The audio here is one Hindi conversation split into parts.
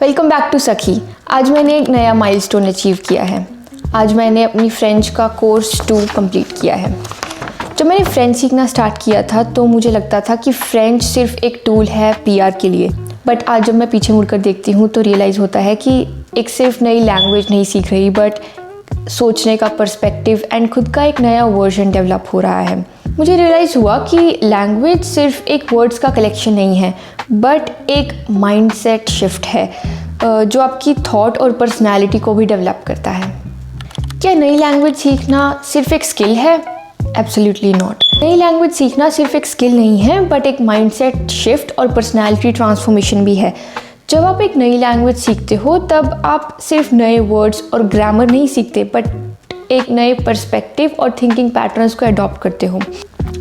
वेलकम बैक टू सखी। आज मैंने एक नया माइलस्टोन अचीव किया है। आज मैंने अपनी फ्रेंच का कोर्स 2 कंप्लीट किया है। जब मैंने फ्रेंच सीखना स्टार्ट किया था तो मुझे लगता था कि फ्रेंच सिर्फ एक टूल है पीआर के लिए, बट आज जब मैं पीछे मुड़कर देखती हूँ तो रियलाइज़ होता है कि एक सिर्फ नई लैंग्वेज नहीं सीख रही, बट सोचने का पर्सपेक्टिव एंड खुद का एक नया वर्जन डेवलप हो रहा है। मुझे रियलाइज़ हुआ कि लैंग्वेज सिर्फ एक वर्ड्स का कलेक्शन नहीं है, बट एक माइंडसेट शिफ्ट है जो आपकी थॉट और पर्सनैलिटी को भी डेवलप करता है। क्या नई लैंग्वेज सीखना सिर्फ एक स्किल है? Absolutely not. नई लैंग्वेज सीखना सिर्फ एक स्किल नहीं है, बट एक माइंडसेट शिफ्ट और पर्सनैलिटी ट्रांसफॉर्मेशन भी है। जब आप एक नई लैंग्वेज सीखते हो तब आप सिर्फ नए वर्ड्स और ग्रामर नहीं सीखते, बट एक नए पर्सपेक्टिव और थिंकिंग पैटर्न्स को अडॉप्ट करते हो।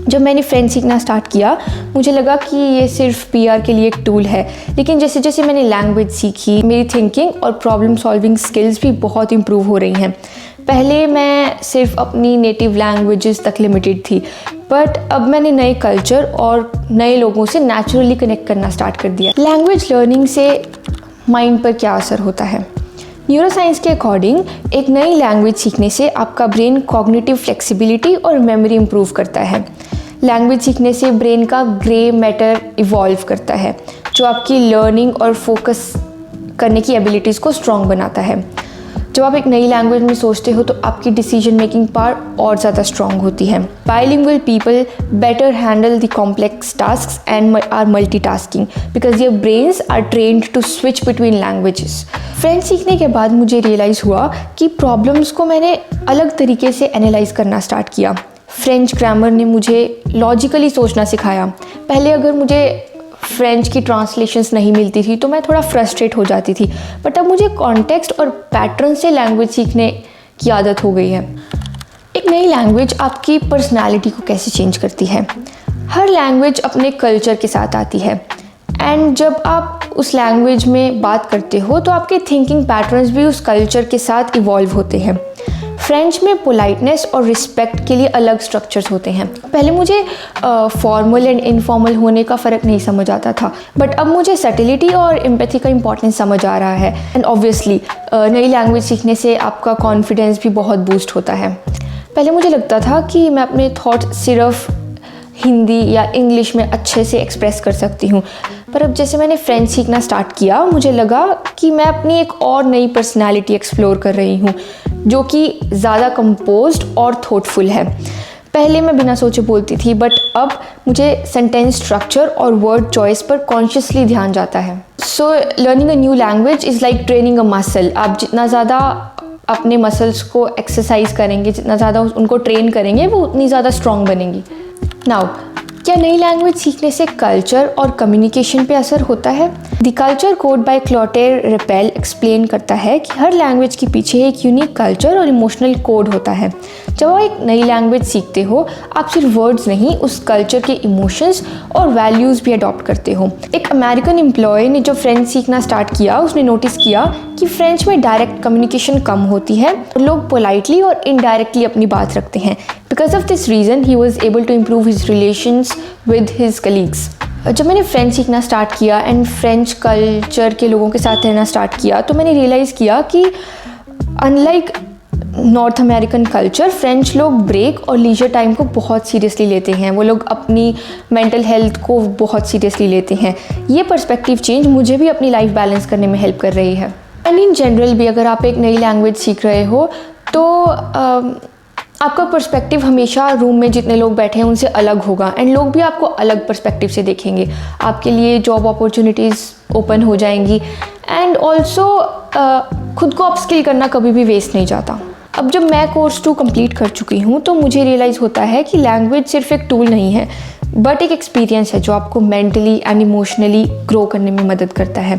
जब मैंने फ्रेंच सीखना स्टार्ट किया मुझे लगा कि ये सिर्फ पीआर के लिए एक टूल है, लेकिन जैसे जैसे मैंने लैंग्वेज सीखी मेरी थिंकिंग और प्रॉब्लम सॉल्विंग स्किल्स भी बहुत इम्प्रूव हो रही हैं। पहले मैं सिर्फ अपनी नेटिव लैंग्वेजेस तक लिमिटेड थी, बट अब मैंने नए कल्चर और नए लोगों से नेचुरली कनेक्ट करना स्टार्ट कर दिया। लैंग्वेज लर्निंग से माइंड पर क्या असर होता है? न्यूरोसाइंस के अकॉर्डिंग एक नई लैंग्वेज सीखने से आपका ब्रेन कॉग्निटिव फ्लेक्सिबिलिटी और मेमोरी इंप्रूव करता है। लैंग्वेज सीखने से ब्रेन का ग्रे मैटर इवॉल्व करता है, जो आपकी लर्निंग और फोकस करने की एबिलिटीज़ को स्ट्रॉन्ग बनाता है। जब आप एक नई लैंग्वेज में सोचते हो तो आपकी डिसीजन मेकिंग पावर और ज़्यादा स्ट्रॉन्ग होती है। Bilingual people better handle the complex tasks and are multitasking because their brains are trained to switch between languages. French सीखने के बाद मुझे रियलाइज़ हुआ कि प्रॉब्लम्स को मैंने अलग तरीके से एनालाइज करना स्टार्ट किया। फ्रेंच ग्रामर ने मुझे लॉजिकली सोचना सिखाया। पहले अगर मुझे फ्रेंच की ट्रांसलेशंस नहीं मिलती थी तो मैं थोड़ा फ्रस्ट्रेट हो जाती थी, बट अब मुझे कॉन्टेक्स्ट और पैटर्न से लैंग्वेज सीखने की आदत हो गई है। एक नई लैंग्वेज आपकी पर्सनालिटी को कैसे चेंज करती है? हर लैंग्वेज अपने कल्चर के साथ आती है, एंड जब आप उस लैंग्वेज में बात करते हो तो आपके थिंकिंग पैटर्न्स भी उस कल्चर के साथ इवॉल्व होते हैं। फ्रेंच में पोलाइटनेस और रिस्पेक्ट के लिए अलग स्ट्रक्चर्स होते हैं। पहले मुझे फॉर्मल एंड इनफॉर्मल होने का फ़र्क नहीं समझ आता था, बट अब मुझे सटिलिटी और एम्पैथी का इंपॉर्टेंस समझ आ रहा है। एंड ऑब्वियसली नई लैंग्वेज सीखने से आपका कॉन्फिडेंस भी बहुत बूस्ट होता है। पहले मुझे लगता था कि मैं अपने थॉट सिर्फ हिंदी या इंग्लिश में अच्छे से एक्सप्रेस कर सकती हूँ, पर अब जैसे मैंने फ्रेंच सीखना स्टार्ट किया मुझे लगा कि मैं अपनी एक और नई पर्सनालिटी एक्सप्लोर कर रही हूँ, जो कि ज़्यादा कंपोज्ड और थॉटफुल है। पहले मैं बिना सोचे बोलती थी, बट अब मुझे सेंटेंस स्ट्रक्चर और वर्ड चॉइस पर कॉन्शियसली ध्यान जाता है। So learning a new language is like training a muscle. आप जितना ज़्यादा अपने मसल्स को एक्सरसाइज करेंगे, जितना ज़्यादा उनको ट्रेन करेंगे, वो उतनी ज़्यादा स्ट्रॉन्ग बनेंगी। नाउ, क्या नई लैंग्वेज सीखने से कल्चर और कम्युनिकेशन पे असर होता है? The culture code by Clotaire Rapaille explain करता है कि हर लैंग्वेज के पीछे एक यूनिक कल्चर और इमोशनल कोड होता है। जब आप एक नई लैंग्वेज सीखते हो आप सिर्फ वर्ड्स नहीं, उस कल्चर के इमोशंस और वैल्यूज़ भी अडॉप्ट करते हो। एक अमेरिकन एम्प्लॉय ने जब फ्रेंच सीखना स्टार्ट किया उसने नोटिस किया कि फ्रेंच में डायरेक्ट कम्युनिकेशन कम होती है और लोग पोलाइटली और इनडायरेक्टली अपनी बात रखते हैं। Because of this reason, he was able to improve his relations with his colleagues. जब मैंने फ्रेंच सीखना स्टार्ट किया एंड फ्रेंच कल्चर के लोगों के साथ रहना स्टार्ट किया तो मैंने रियलाइज़ किया कि unlike north American culture, French लोग ब्रेक और लीजर टाइम को बहुत सीरियसली लेते हैं। वो लोग अपनी मेंटल हेल्थ को बहुत सीरियसली लेते हैं। ये पर्सपेक्टिव चेंज मुझे भी अपनी लाइफ बैलेंस करने में हेल्प कर रही है। एंड इन जनरल भी अगर आप एक नई लैंग्वेज सीख रहे हो तो आपका पर्सपेक्टिव हमेशा रूम में जितने लोग बैठे हैं उनसे अलग होगा, एंड लोग भी आपको अलग पर्सपेक्टिव से देखेंगे। आपके लिए जॉब अपॉर्चुनिटीज़ ओपन हो जाएंगी, एंड ऑल्सो खुद को अपस्किल करना कभी भी वेस्ट नहीं जाता। अब जब मैं कोर्स 2 कंप्लीट कर चुकी हूँ तो मुझे रियलाइज़ होता है कि लैंग्वेज सिर्फ एक टूल नहीं है, बट एक एक्सपीरियंस है जो आपको मेंटली एंड इमोशनली ग्रो करने में मदद करता है।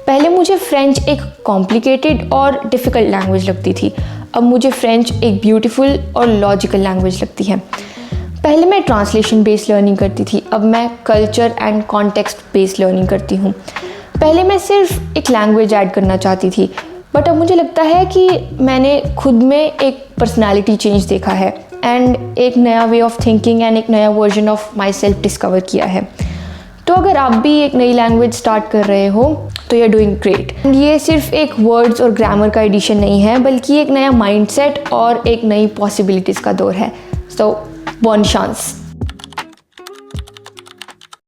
पहले मुझे फ्रेंच एक कॉम्प्लिकेटेड और डिफ़िकल्ट लैंग्वेज लगती थी, अब मुझे फ्रेंच एक ब्यूटीफुल और लॉजिकल लैंग्वेज लगती है। पहले मैं ट्रांसलेशन बेस्ड लर्निंग करती थी, अब मैं culture and context based learning करती हूँ। पहले मैं सिर्फ एक लैंग्वेज ऐड करना चाहती थी, बट अब मुझे लगता है कि मैंने खुद में एक पर्सनालिटी चेंज देखा है एंड एक नया वे ऑफ थिंकिंग एंड एक नया version of my self discover किया है। तो अगर आप भी एक नई लैंग्वेज स्टार्ट कर रहे हो तो यू आर डूइंग ग्रेट। ये सिर्फ एक वर्ड्स और ग्रामर का एडिशन नहीं है, बल्कि एक नया माइंडसेट और एक नई पॉसिबिलिटीज़ का दौर है। सो बॉन चांस।